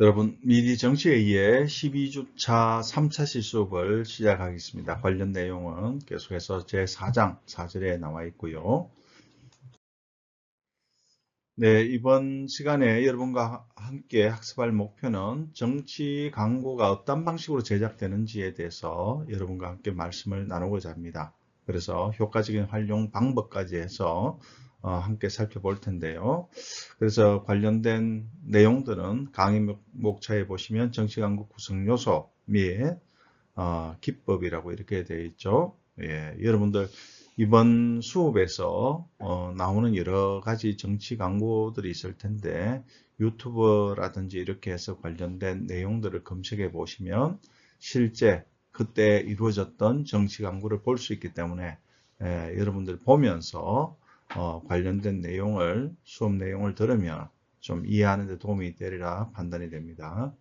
여러분, 미리 정치회의의 12주차 3차 실습을 시작하겠습니다. 관련 내용은 계속해서 제4장 4절에 나와 있고요. 네, 이번 시간에 여러분과 함께 학습할 목표는 정치 광고가 어떤 방식으로 제작되는지에 대해서 여러분과 함께 말씀을 나누고자 합니다. 그래서 효과적인 활용 방법까지 해서 함께 살펴볼 텐데요. 그래서 관련된 내용들은 강의 목차에 보시면 정치 광고 구성 요소 및 기법이라고 이렇게 되어 있죠. 예, 여러분들 이번 수업에서 나오는 여러 가지 정치 광고들이 있을 텐데 유튜브라든지 이렇게 해서 관련된 내용들을 검색해 보시면 실제 그때 이루어졌던 정치 광고를 볼 수 있기 때문에 여러분들 보면서 관련된 내용을 수업 내용을 들으면 좀 이해하는 데 도움이 되리라 판단이 됩니다.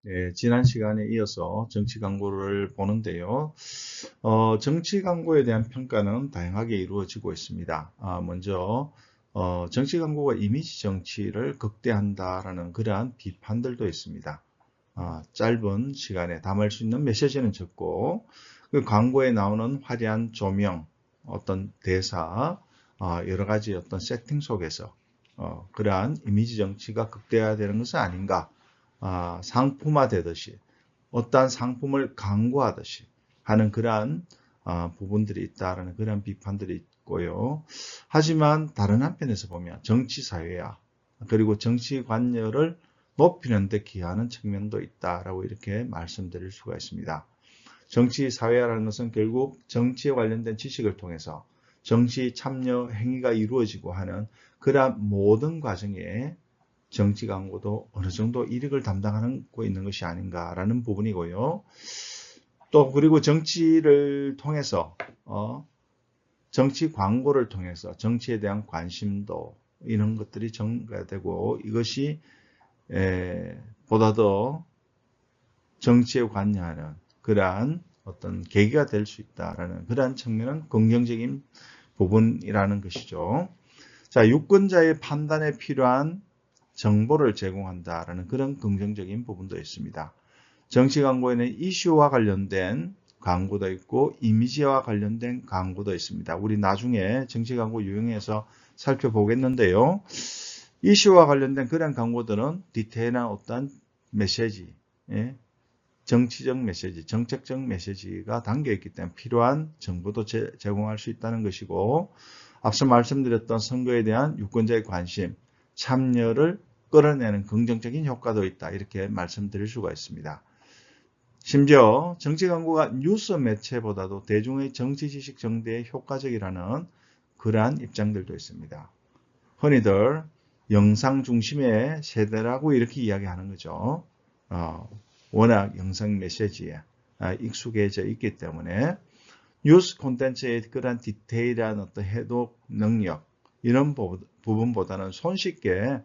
네, 지난 시간에 이어서 정치 광고를 보는데요. 정치 광고에 대한 평가는 다양하게 이루어지고 있습니다. 먼저 정치 광고가 이미지 정치를 극대화한다라는 그러한 비판들도 있습니다. 짧은 시간에 담을 수 있는 메시지는 적고 그 광고에 나오는 화려한 조명, 어떤 대사, 여러 가지 어떤 세팅 속에서 그러한 이미지 정치가 극대화되는 것은 아닌가. 상품화되듯이 어떠한 상품을 광고하듯이 하는 그러한 부분들이 있다라는 그런 비판들이 있고요. 하지만 다른 한편에서 보면 정치 사회화 그리고 정치 관여를 높이는 데 기여하는 측면도 있다라고 이렇게 말씀드릴 수가 있습니다. 정치 사회화라는 것은 결국 정치에 관련된 지식을 통해서 정치 참여 행위가 이루어지고 하는 그러한 모든 과정에 정치 광고도 어느 정도 이익을 담당하고 있는 것이 아닌가라는 부분이고요. 또 그리고 정치를 통해서 정치 광고를 통해서 정치에 대한 관심도 이런 것들이 증가되고 이것이 보다 더 정치에 관여하는 그러한 어떤 계기가 될 수 있다라는 그러한 측면은 긍정적인 부분이라는 것이죠. 자, 유권자의 판단에 필요한 정보를 제공한다라는 그런 긍정적인 부분도 있습니다. 정치 광고에는 이슈와 관련된 광고도 있고 이미지와 관련된 광고도 있습니다. 우리 나중에 정치 광고 유형에서 살펴보겠는데요. 이슈와 관련된 그런 광고들은 디테일한 어떤 메시지, 정치적 메시지, 정책적 메시지가 담겨있기 때문에 필요한 정보도 제공할 수 있다는 것이고 앞서 말씀드렸던 선거에 대한 유권자의 관심, 참여를 끌어내는 긍정적인 효과도 있다. 이렇게 말씀드릴 수가 있습니다. 심지어 정치 광고가 뉴스 매체보다도 대중의 정치 지식 정대에 효과적이라는 그러한 입장들도 있습니다. 흔히들 영상 중심의 세대라고 이렇게 이야기하는 거죠. 워낙 영상 메시지에 익숙해져 있기 때문에 뉴스 콘텐츠의 그러한 디테일한 어떤 해독 능력 이런 부분보다는 손쉽게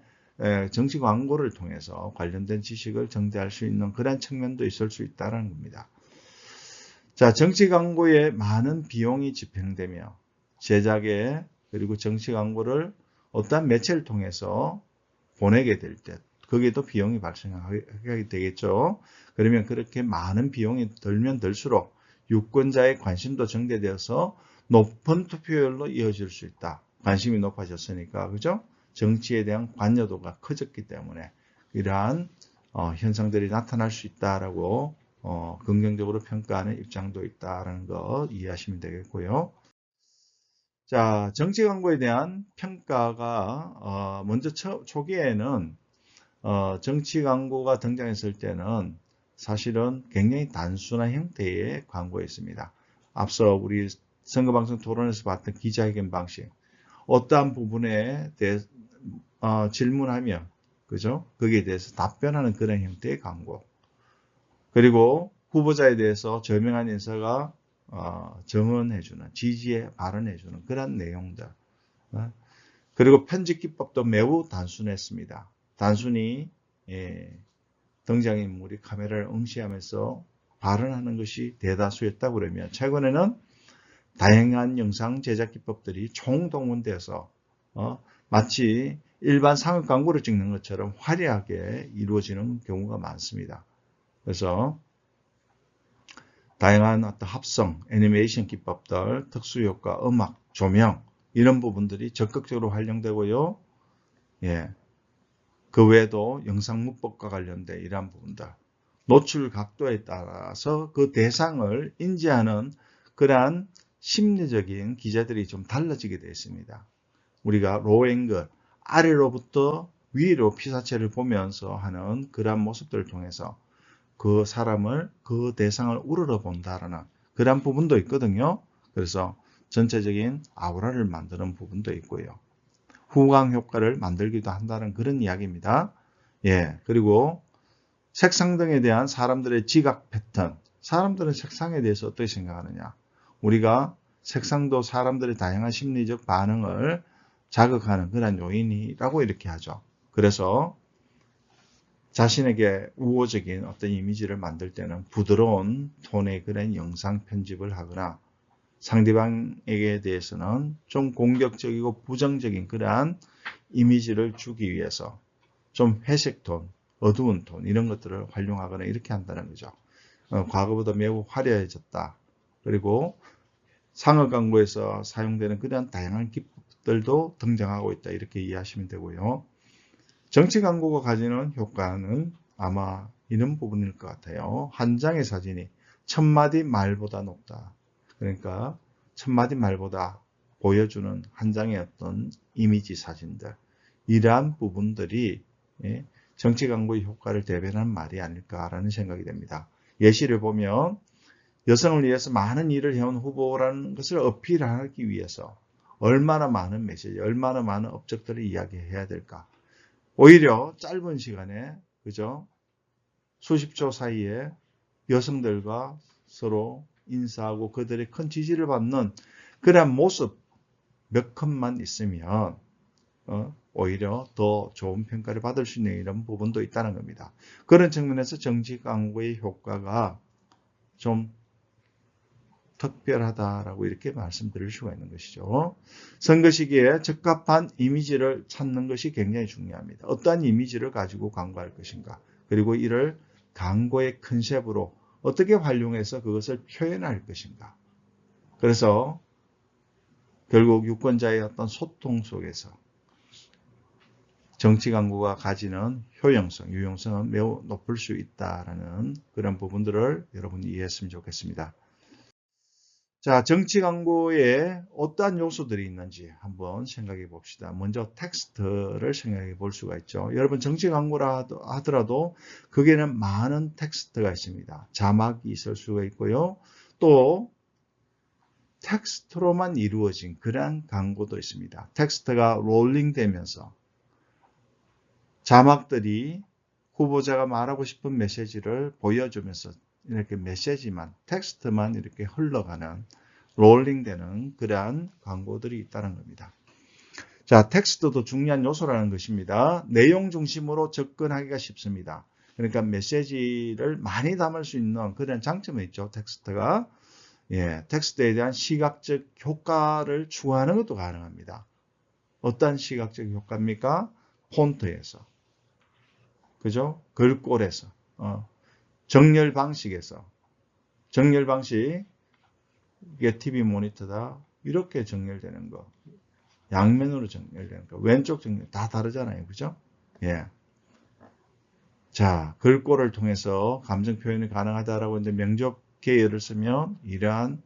정치 광고를 통해서 관련된 지식을 정대할 수 있는 그런 측면도 있을 수 있다는 겁니다. 자, 정치 광고에 많은 비용이 집행되며 제작에 그리고 정치 광고를 어떠한 매체를 통해서 보내게 될 때 거기에도 비용이 발생하게 되겠죠. 그러면 그렇게 많은 비용이 들면 들수록 유권자의 관심도 증대되어서 높은 투표율로 이어질 수 있다. 관심이 높아졌으니까, 그죠? 정치에 대한 관여도가 커졌기 때문에 이러한 현상들이 나타날 수 있다라고 긍정적으로 평가하는 입장도 있다라는 거 이해하시면 되겠고요. 자, 정치 광고에 대한 평가가 먼저 초기에는 정치 광고가 등장했을 때는 사실은 굉장히 단순한 형태의 광고였습니다. 앞서 우리 선거방송 토론에서 봤던 기자회견 방식, 어떠한 부분에 대해 질문하면 그죠? 거기에 대해서 답변하는 그런 형태의 광고. 그리고 후보자에 대해서 저명한 인사가 증언해주는, 지지에 발언해주는 그런 내용들. 그리고 편집 기법도 매우 단순했습니다. 단순히 등장인물이 카메라를 응시하면서 발언하는 것이 대다수였다고 그러면 최근에는 다양한 영상 제작 기법들이 총동원돼서 마치 일반 상업 광고를 찍는 것처럼 화려하게 이루어지는 경우가 많습니다. 그래서 다양한 어떤 합성, 애니메이션 기법들, 특수효과, 음악, 조명 이런 부분들이 적극적으로 활용되고요. 예, 그 외에도 영상 문법과 관련된 이러한 부분들, 노출 각도에 따라서 그 대상을 인지하는 그러한 심리적인 기제들이 좀 달라지게 되어 있습니다. 우리가 로앵글, 아래로부터 위로 피사체를 보면서 하는 그러한 모습들을 통해서 그 사람을, 그 대상을 우러러 본다라는 그러한 부분도 있거든요. 그래서 전체적인 아우라를 만드는 부분도 있고요. 후광 효과를 만들기도 한다는 그런 이야기입니다. 예, 그리고 색상 등에 대한 사람들의 지각 패턴. 사람들은 색상에 대해서 어떻게 생각하느냐? 우리가 색상도 사람들의 다양한 심리적 반응을 자극하는 그런 요인이라고 이렇게 하죠. 그래서 자신에게 우호적인 어떤 이미지를 만들 때는 부드러운 톤의 그런 영상 편집을 하거나 상대방에게 대해서는 좀 공격적이고 부정적인 그러한 이미지를 주기 위해서 좀 회색 톤, 어두운 톤 이런 것들을 활용하거나 이렇게 한다는 거죠. 과거보다 매우 화려해졌다. 그리고 상업 광고에서 사용되는 그런 다양한 기법들도 등장하고 있다. 이렇게 이해하시면 되고요. 정치 광고가 가지는 효과는 아마 이런 부분일 것 같아요. 한 장의 사진이 1000마디 말보다 높다. 그러니까 1000마디 말보다 보여주는 한 장의 어떤 이미지 사진들. 이러한 부분들이 정치 광고의 효과를 대변하는 말이 아닐까라는 생각이 됩니다. 예시를 보면 여성을 위해서 많은 일을 해온 후보라는 것을 어필하기 위해서 얼마나 많은 메시지, 얼마나 많은 업적들을 이야기해야 될까. 오히려 짧은 시간에 그죠? 수십 초 사이에 여성들과 서로 인사하고 그들의 큰 지지를 받는 그런 모습 몇 컷만 있으면 오히려 더 좋은 평가를 받을 수 있는 이런 부분도 있다는 겁니다. 그런 측면에서 정치 광고의 효과가 좀 특별하다라고 이렇게 말씀드릴 수가 있는 것이죠. 선거 시기에 적합한 이미지를 찾는 것이 굉장히 중요합니다. 어떠한 이미지를 가지고 광고할 것인가, 그리고 이를 광고의 컨셉으로 어떻게 활용해서 그것을 표현할 것인가. 그래서 결국 유권자의 어떤 소통 속에서 정치 광고가 가지는 효용성, 유용성은 매우 높을 수 있다라는 그런 부분들을 여러분이 이해했으면 좋겠습니다. 자, 정치 광고에 어떠한 요소들이 있는지 한번 생각해 봅시다. 먼저 텍스트를 생각해 볼 수가 있죠. 여러분 정치 광고라 하더라도 거기에는 많은 텍스트가 있습니다. 자막이 있을 수가 있고요. 또 텍스트로만 이루어진 그러한 광고도 있습니다. 텍스트가 롤링 되면서 자막들이 후보자가 말하고 싶은 메시지를 보여주면서 이렇게 메시지만, 텍스트만 이렇게 흘러가는 롤링되는 그러한 광고들이 있다는 겁니다. 자, 텍스트도 중요한 요소라는 것입니다. 내용 중심으로 접근하기가 쉽습니다. 그러니까 메시지를 많이 담을 수 있는 그런 장점이 있죠. 텍스트가. 예, 텍스트에 대한 시각적 효과를 추구하는 것도 가능합니다. 어떤 시각적 효과입니까? 폰트에서. 그죠? 글꼴에서. 정렬 방식에서. 정렬 방식. 이게 TV 모니터다. 이렇게 정렬되는 거. 양면으로 정렬되는 거. 왼쪽 정렬 다 다르잖아요. 그죠? 예. 자, 글꼴을 통해서 감정 표현이 가능하다라고 이제 명적 계열을 쓰면 이러한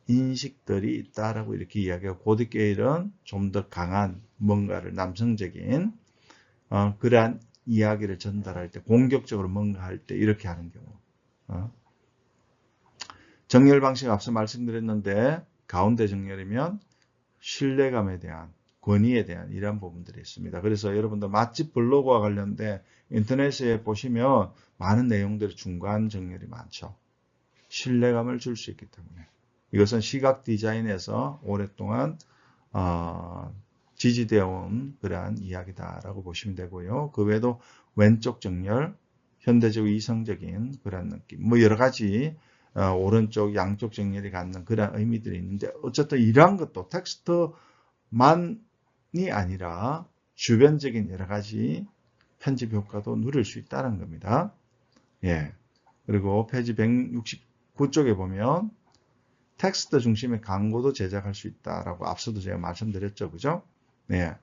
인식들이 있다라고 이렇게 이야기하고, 고딕 계열은 좀 더 강한 뭔가를 남성적인 그러한 이야기를 전달할 때, 공격적으로 뭔가 할 때 이렇게 하는 경우. 정렬 방식 앞서 말씀드렸는데 가운데 정렬이면 신뢰감에 대한, 권위에 대한 이런 부분들이 있습니다. 그래서 여러분들 맛집 블로그와 관련된 인터넷에 보시면 많은 내용들이 중간 정렬이 많죠. 신뢰감을 줄 수 있기 때문에. 이것은 시각 디자인에서 오랫동안 지지되어 온 그러한 이야기다라고 보시면 되고요. 그 외에도 왼쪽 정렬, 현대적 이성적인 그런 느낌, 뭐 여러 가지 오른쪽 양쪽 정렬이 갖는 그런 의미들이 있는데, 어쨌든 이러한 것도 텍스트만이 아니라 주변적인 여러 가지 편집 효과도 누릴 수 있다는 겁니다. 예. 그리고 페이지 169쪽에 보면 텍스트 중심의 광고도 제작할 수 있다라고 앞서도 제가 말씀드렸죠. 그죠? 네.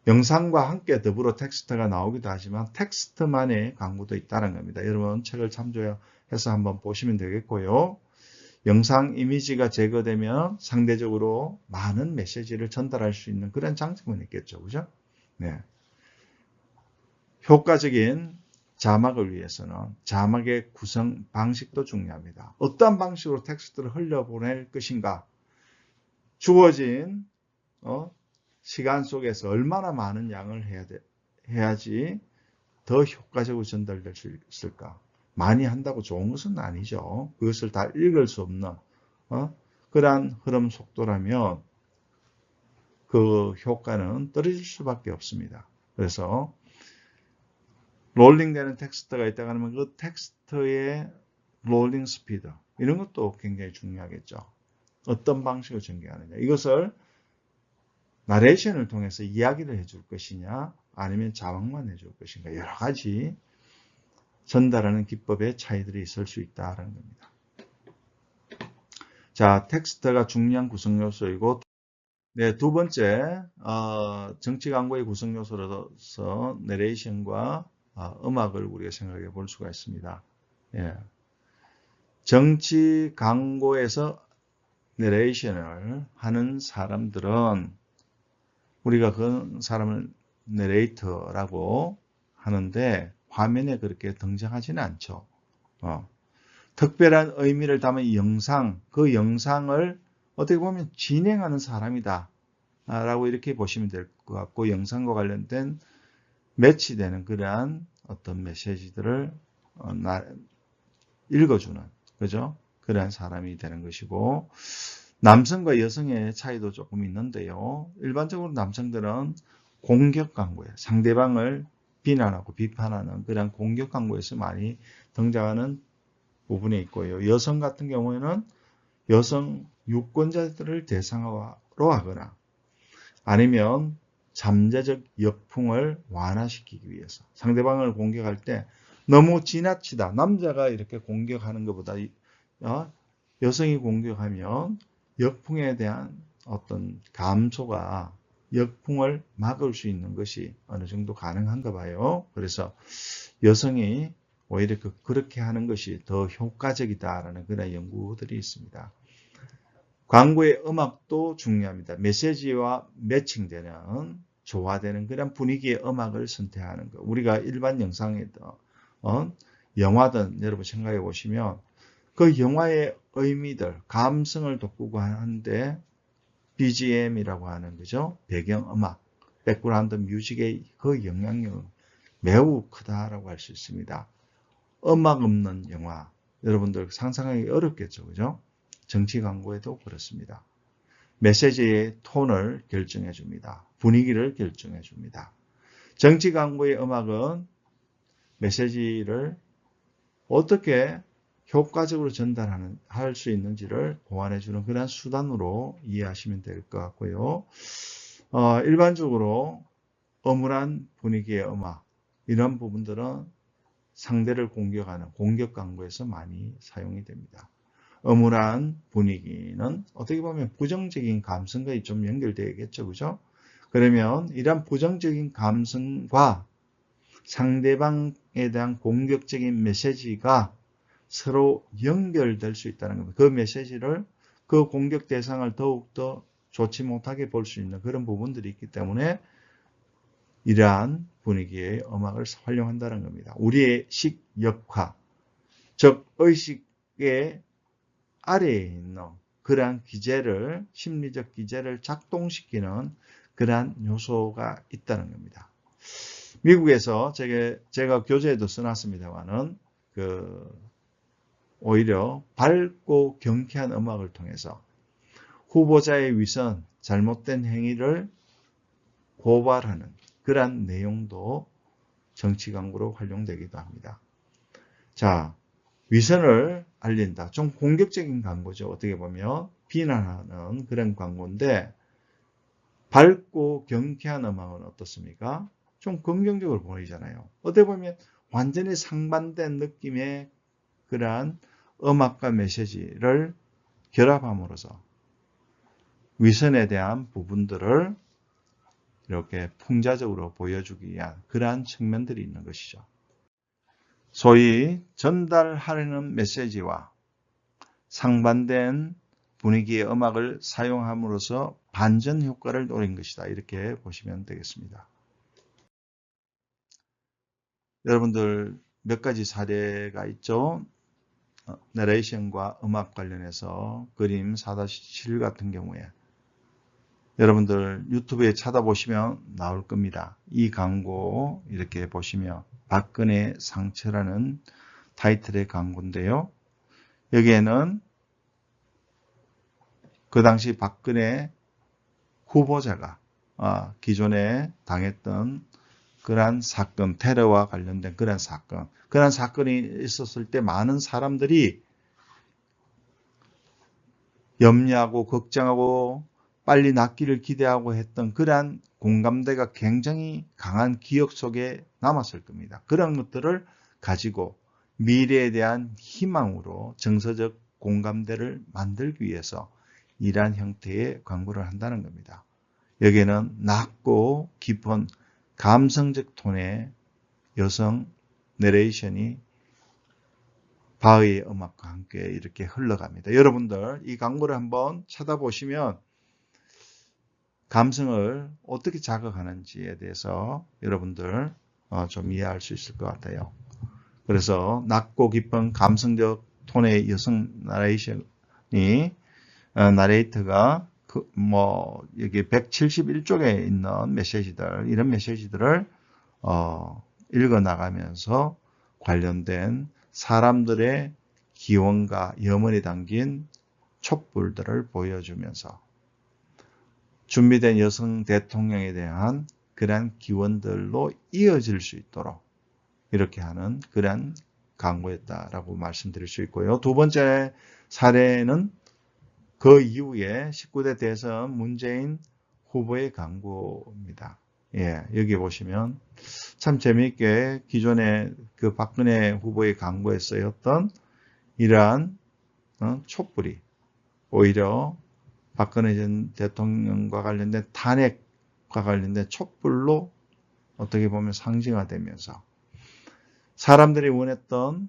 영상과 함께 더불어 텍스트가 나오기도 하지만 텍스트만의 광고도 있다는 겁니다. 여러분 책을 참조해서 한번 보시면 되겠고요. 영상 이미지가 제거되면 상대적으로 많은 메시지를 전달할 수 있는 그런 장점은 있겠죠. 그죠? 네. 효과적인 자막을 위해서는 자막의 구성 방식도 중요합니다. 어떠한 방식으로 텍스트를 흘려보낼 것인가? 주어진 시간 속에서 얼마나 많은 양을 해야지 더 효과적으로 전달될 수 있을까? 많이 한다고 좋은 것은 아니죠. 그것을 다 읽을 수 없는 그러한 흐름 속도라면 그 효과는 떨어질 수밖에 없습니다. 그래서 롤링되는 텍스트가 있다고 하면 그 텍스트의 롤링 스피드 이런 것도 굉장히 중요하겠죠. 어떤 방식으로 전개하느냐. 이것을 나레이션을 통해서 이야기를 해줄 것이냐 아니면 자막만 해줄 것인가 여러 가지 전달하는 기법의 차이들이 있을 수 있다는 겁니다. 자, 텍스트가 중요한 구성 요소이고 네, 두 번째 정치 광고의 구성 요소로서 내레이션과 음악을 우리가 생각해 볼 수가 있습니다. 예. 정치 광고에서 내레이션을 하는 사람들은 우리가 그 사람을 내레이터라고 하는데 화면에 그렇게 등장하지는 않죠. 특별한 의미를 담은 영상, 그 영상을 어떻게 보면 진행하는 사람이다 라고 이렇게 보시면 될 것 같고 영상과 관련된 매치되는 그러한 어떤 메시지들을 읽어주는 그죠? 그러한 사람이 되는 것이고 남성과 여성의 차이도 조금 있는데요. 일반적으로 남성들은 공격 광고에 상대방을 비난하고 비판하는 그런 공격 광고에서 많이 등장하는 부분이 있고요. 여성 같은 경우에는 여성 유권자들을 대상으로 하거나 아니면 잠재적 역풍을 완화시키기 위해서 상대방을 공격할 때 너무 지나치다 남자가 이렇게 공격하는 것보다 여성이 공격하면 역풍에 대한 어떤 감소가 역풍을 막을 수 있는 것이 어느 정도 가능한가 봐요. 그래서 여성이 오히려 그렇게 하는 것이 더 효과적이다라는 그런 연구들이 있습니다. 광고의 음악도 중요합니다. 메시지와 매칭되는 조화되는 그런 분위기의 음악을 선택하는 것. 우리가 일반 영상이든 영화든 여러분 생각해 보시면 그 영화의 의미들, 감성을 돋구고 하는데 BGM이라고 하는 거죠. 배경음악, 백그라운드 뮤직의 그 영향력은 매우 크다라고 할 수 있습니다. 음악 없는 영화, 여러분들 상상하기 어렵겠죠. 그죠? 정치 광고에도 그렇습니다. 메시지의 톤을 결정해 줍니다. 분위기를 결정해 줍니다. 정치 광고의 음악은 메시지를 어떻게 효과적으로 전달할 수 있는지를 보완해 주는 그런 수단으로 이해하시면 될 것 같고요. 일반적으로 어물한 분위기의 음악 이런 부분들은 상대를 공격하는 공격 광고에서 많이 사용이 됩니다. 어물한 분위기는 어떻게 보면 부정적인 감성과 좀 연결되겠죠. 그죠? 그러면 이런 부정적인 감성과 상대방에 대한 공격적인 메시지가 서로 연결될 수 있다는 겁니다. 그 메시지를 그 공격 대상을 더욱더 좋지 못하게 볼 수 있는 그런 부분들이 있기 때문에 이러한 분위기의 음악을 활용한다는 겁니다. 우리의 식역화, 즉 의식의 아래에 있는 그러한 기제를 심리적 기제를 작동시키는 그러한 요소가 있다는 겁니다. 미국에서 제가 교재에도 써놨습니다만은 오히려 밝고 경쾌한 음악을 통해서 후보자의 위선, 잘못된 행위를 고발하는 그러한 내용도 정치 광고로 활용되기도 합니다. 자, 위선을 알린다. 좀 공격적인 광고죠. 어떻게 보면 비난하는 그런 광고인데 밝고 경쾌한 음악은 어떻습니까? 좀 긍정적으로 보이잖아요. 어떻게 보면 완전히 상반된 느낌의 그러한 음악과 메시지를 결합함으로써 위선에 대한 부분들을 이렇게 풍자적으로 보여주기 위한 그러한 측면들이 있는 것이죠. 소위 전달하려는 메시지와 상반된 분위기의 음악을 사용함으로써 반전 효과를 노린 것이다. 이렇게 보시면 되겠습니다. 여러분들 몇 가지 사례가 있죠. 내레이션과 음악 관련해서 그림 4-7 같은 경우에 여러분들 유튜브에 찾아보시면 나올 겁니다. 이 광고 이렇게 보시면 박근혜 상처라는 타이틀의 광고인데요. 여기에는 그 당시 박근혜 후보자가 기존에 당했던 그러한 사건, 테러와 관련된 그러한 사건이 있었을 때 많은 사람들이 염려하고 걱정하고 빨리 낫기를 기대하고 했던 그러한 공감대가 굉장히 강한 기억 속에 남았을 겁니다. 그런 것들을 가지고 미래에 대한 희망으로 정서적 공감대를 만들기 위해서 이러한 형태의 광고를 한다는 겁니다. 여기에는 낮고 깊은 감성적 톤의 여성 내레이션이 바흐의 음악과 함께 이렇게 흘러갑니다. 여러분들 이 광고를 한번 찾아보시면 감성을 어떻게 자극하는지에 대해서 여러분들 좀 이해할 수 있을 것 같아요. 그래서 낮고 깊은 감성적 톤의 여성 나레이터가 여기 171쪽에 있는 메시지들, 이런 메시지들을 읽어 나가면서 관련된 사람들의 기원과 염원이 담긴 촛불들을 보여주면서 준비된 여성 대통령에 대한 그러한 기원들로 이어질 수 있도록 이렇게 하는 그러한 광고였다라고 말씀드릴 수 있고요. 두 번째 사례는 그 이후에 19대 대선 문재인 후보의 광고입니다. 예, 여기 보시면 참 재미있게 기존에 그 박근혜 후보의 광고에 쓰였던 이러한 촛불이 오히려 박근혜 전 대통령과 관련된 탄핵과 관련된 촛불로 어떻게 보면 상징화되면서 사람들이 원했던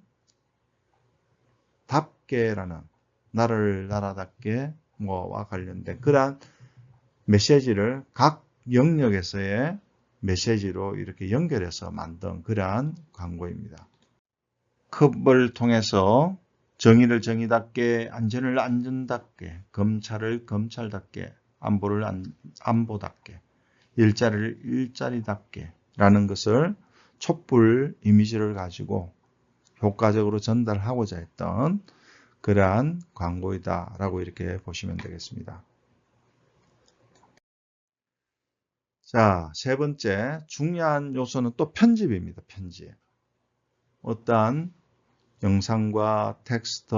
답게라는 나를 나라답게 뭐와 관련된 그러한 메시지를 각 영역에서의 메시지로 이렇게 연결해서 만든 그러한 광고입니다. 컵을 통해서 정의를 정의답게, 안전을 안전답게, 검찰을 검찰답게, 안보를 안보답게, 일자리를 일자리답게 라는 것을 촛불 이미지를 가지고 효과적으로 전달하고자 했던 그러한 광고이다라고 이렇게 보시면 되겠습니다. 자, 세 번째 중요한 요소는 또 편집입니다. 편집. 어떠한 영상과 텍스트,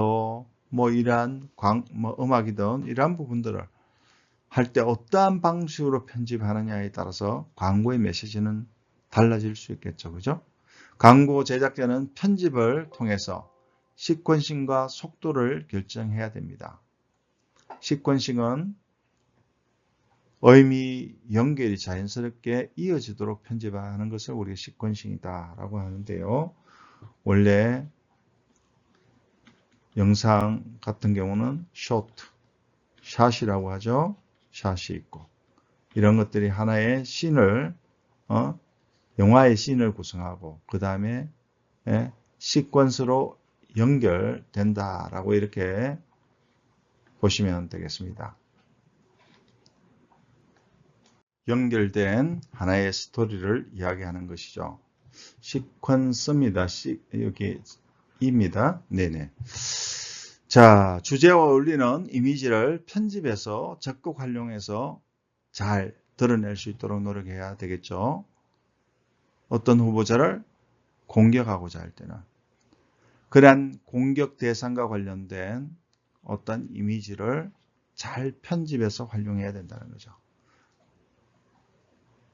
이러한 음악이든 이러한 부분들을 할 때 어떠한 방식으로 편집하느냐에 따라서 광고의 메시지는 달라질 수 있겠죠. 그죠? 광고 제작자는 편집을 통해서 시퀀싱과 속도를 결정해야 됩니다. 시퀀싱은 의미 연결이 자연스럽게 이어지도록 편집하는 것을 우리가 시퀀싱이다라고 하는데요. 원래 영상 같은 경우는 샷이라고 하죠. 샷이 있고 이런 것들이 하나의 씬을 영화의 씬을 구성하고 그 다음에 시퀀스로 연결된다라고 이렇게 보시면 되겠습니다. 연결된 하나의 스토리를 이야기하는 것이죠. 시퀀스입니다. 여기 입니다. 네네. 자, 주제와 어울리는 이미지를 편집해서 적극 활용해서 잘 드러낼 수 있도록 노력해야 되겠죠. 어떤 후보자를 공격하고자 할 때는 그러한 공격 대상과 관련된 어떤 이미지를 잘 편집해서 활용해야 된다는 거죠.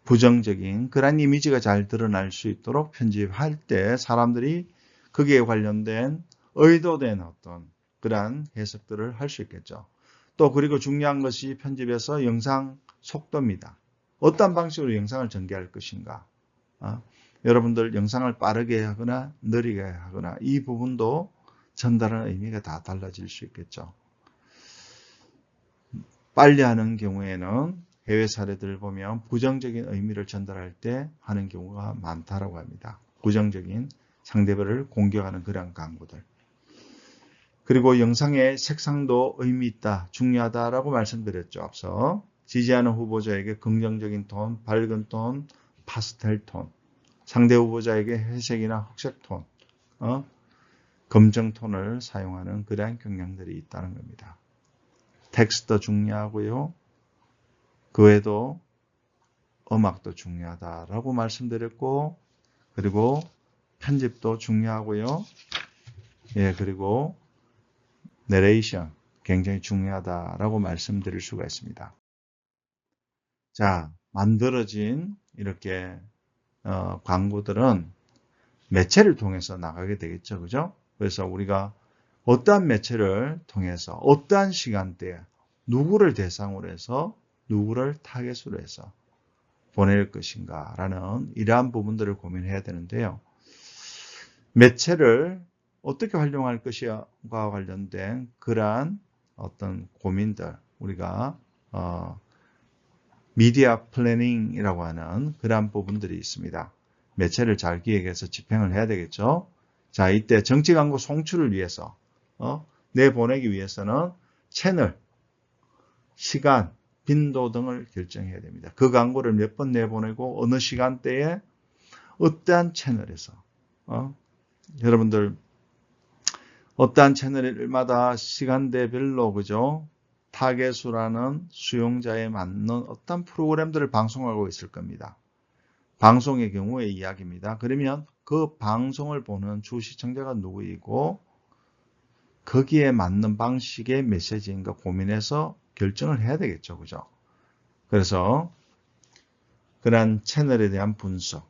부정적인 그런 이미지가 잘 드러날 수 있도록 편집할 때 사람들이 거기에 관련된 의도된 어떤 그러한 해석들을 할 수 있겠죠. 또 그리고 중요한 것이 편집에서 영상 속도입니다. 어떤 방식으로 영상을 전개할 것인가. 여러분들 영상을 빠르게 하거나 느리게 하거나 이 부분도 전달하는 의미가 다 달라질 수 있겠죠. 빨리 하는 경우에는 해외 사례들을 보면 부정적인 의미를 전달할 때 하는 경우가 많다라고 합니다. 부정적인 상대방을 공격하는 그런 광고들. 그리고 영상의 색상도 의미 있다, 중요하다라고 말씀드렸죠. 앞서 지지하는 후보자에게 긍정적인 톤, 밝은 톤, 파스텔 톤, 상대 후보자에게 회색이나 흑색 톤, 검정 톤을 사용하는 그러한 경향들이 있다는 겁니다. 텍스트도 중요하고요. 그 외에도 음악도 중요하다라고 말씀드렸고, 그리고 편집도 중요하고요. 예, 그리고 내레이션 굉장히 중요하다라고 말씀드릴 수가 있습니다. 자, 만들어진 이렇게 광고들은 매체를 통해서 나가게 되겠죠, 그죠? 그래서 우리가 어떠한 매체를 통해서 어떠한 시간대에 누구를 대상으로 해서 누구를 타겟으로 해서 보낼 것인가 라는 이러한 부분들을 고민해야 되는데요. 매체를 어떻게 활용할 것인가 관련된 그러한 어떤 고민들 우리가 미디어 플래닝이라고 하는 그러한 부분들이 있습니다. 매체를 잘 기획해서 집행을 해야 되겠죠. 자, 이때 정치 광고 송출을 위해서 내보내기 위해서는 채널, 시간, 빈도 등을 결정해야 됩니다. 그 광고를 몇 번 내보내고 어느 시간대에 어떠한 채널에서 여러분들 어떠한 채널마다 시간대별로 그죠? 타겟수라는 수용자에 맞는 어떤 프로그램들을 방송하고 있을 겁니다. 방송의 경우의 이야기입니다. 그러면 그 방송을 보는 주 시청자가 누구이고 거기에 맞는 방식의 메시지인가 고민해서 결정을 해야 되겠죠. 그죠? 그래서 그런 채널에 대한 분석,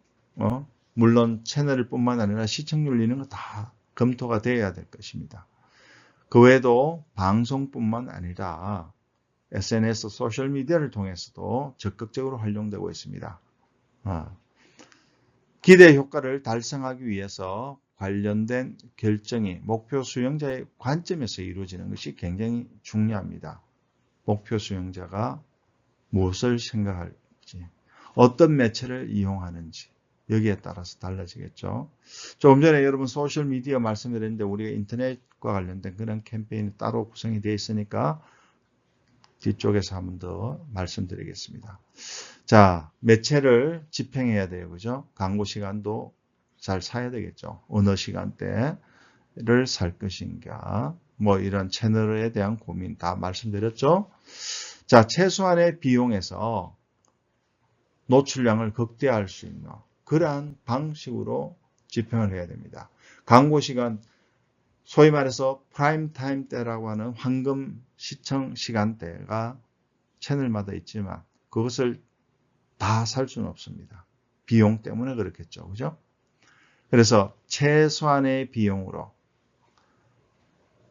물론 채널 뿐만 아니라 시청률 이런 거 다 검토가 되어야 될 것입니다. 그 외에도 방송뿐만 아니라 SNS, 소셜미디어를 통해서도 적극적으로 활용되고 있습니다. 기대 효과를 달성하기 위해서 관련된 결정이 목표 수용자의 관점에서 이루어지는 것이 굉장히 중요합니다. 목표 수용자가 무엇을 생각할지, 어떤 매체를 이용하는지 여기에 따라서 달라지겠죠. 조금 전에 여러분 소셜미디어 말씀드렸는데 우리가 인터넷과 관련된 그런 캠페인이 따로 구성이 되어 있으니까 뒤쪽에서 한 번 더 말씀드리겠습니다. 자, 매체를 집행해야 돼요. 그죠? 광고 시간도 잘 사야 되겠죠. 어느 시간대를 살 것인가. 뭐 이런 채널에 대한 고민 다 말씀드렸죠. 자, 최소한의 비용에서 노출량을 극대화할 수 있는 그러한 방식으로 집행을 해야 됩니다. 광고 시간, 소위 말해서 프라임 타임 때라고 하는 황금 시청 시간대가 채널마다 있지만 그것을 다 살 수는 없습니다. 비용 때문에 그렇겠죠. 그죠? 그래서 최소한의 비용으로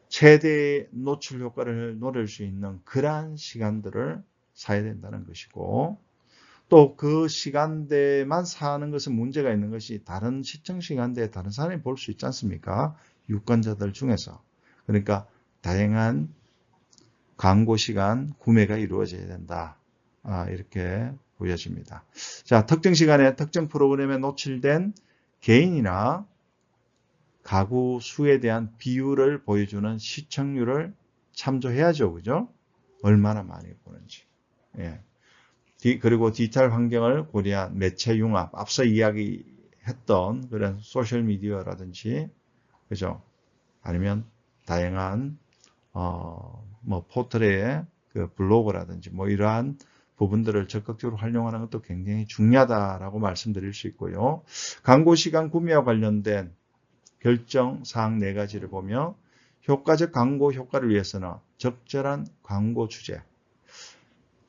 최대의 노출 효과를 노릴 수 있는 그러한 시간들을 사야 된다는 것이고 또 그 시간대만 사는 것은 문제가 있는 것이 다른 시청 시간대에 다른 사람이 볼 수 있지 않습니까? 유권자들 중에서. 그러니까 다양한 광고 시간 구매가 이루어져야 된다. 이렇게 보여집니다. 자, 특정 시간에 특정 프로그램에 노출된 개인이나 가구 수에 대한 비율을 보여주는 시청률을 참조해야죠. 그죠? 얼마나 많이 보는지. 예. 그리고 디지털 환경을 고려한 매체 융합, 앞서 이야기했던 그런 소셜미디어라든지, 그죠? 아니면 다양한, 뭐, 포털의 그 블로그라든지, 뭐, 이러한 부분들을 적극적으로 활용하는 것도 굉장히 중요하다라고 말씀드릴 수 있고요. 광고 시간 구매와 관련된 결정 사항 4가지를 보며, 효과적 광고 효과를 위해서는 적절한 광고 주제,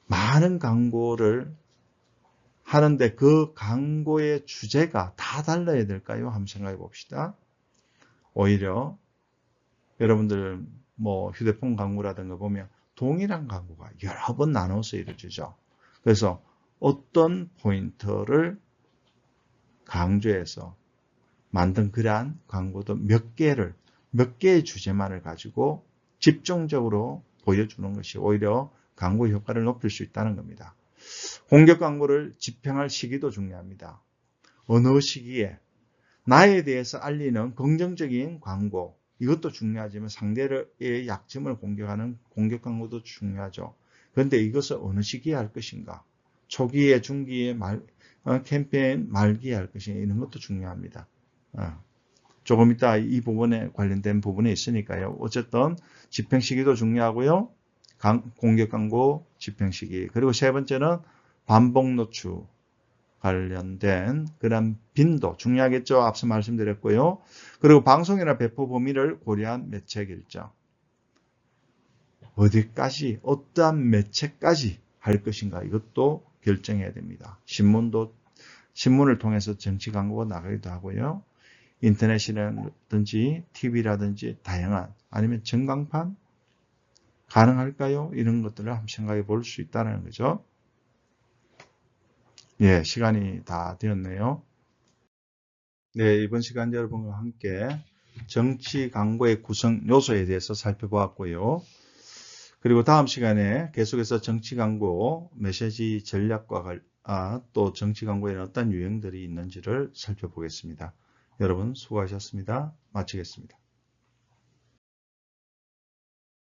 많은 광고를 하는데 그 광고의 주제가 다 달라야 될까요? 한번 생각해 봅시다. 오히려 여러분들 뭐 휴대폰 광고라든가 보면 동일한 광고가 여러 번 나눠서 이루어지죠. 그래서 어떤 포인트를 강조해서 만든 그러한 광고도 몇 개의 주제만을 가지고 집중적으로 보여주는 것이 오히려 광고 효과를 높일 수 있다는 겁니다. 공격 광고를 집행할 시기도 중요합니다. 어느 시기에 나에 대해서 알리는 긍정적인 광고, 이것도 중요하지만 상대의 약점을 공격하는 공격 광고도 중요하죠. 그런데 이것을 어느 시기에 할 것인가? 초기에, 중기에, 캠페인 말기에 할 것인가? 이런 것도 중요합니다. 조금 이따 이 부분에 관련된 부분이 있으니까요. 어쨌든 집행 시기도 중요하고요. 공격 광고 집행 시기. 그리고 세 번째는 반복 노출 관련된 그런 빈도 중요하겠죠. 앞서 말씀드렸고요. 그리고 방송이나 배포 범위를 고려한 매체 결정. 어디까지 어떠한 매체까지 할 것인가 이것도 결정해야 됩니다. 신문을 통해서 정치 광고가 나가기도 하고요. 인터넷이라든지 TV라든지 다양한 아니면 전광판 가능할까요? 이런 것들을 한번 생각해 볼 수 있다는 거죠. 예, 시간이 다 되었네요. 네, 이번 시간 여러분과 함께 정치 광고의 구성 요소에 대해서 살펴보았고요. 그리고 다음 시간에 계속해서 정치 광고 메시지 전략과 또 정치 광고에는 어떤 유형들이 있는지를 살펴보겠습니다. 여러분 수고하셨습니다. 마치겠습니다.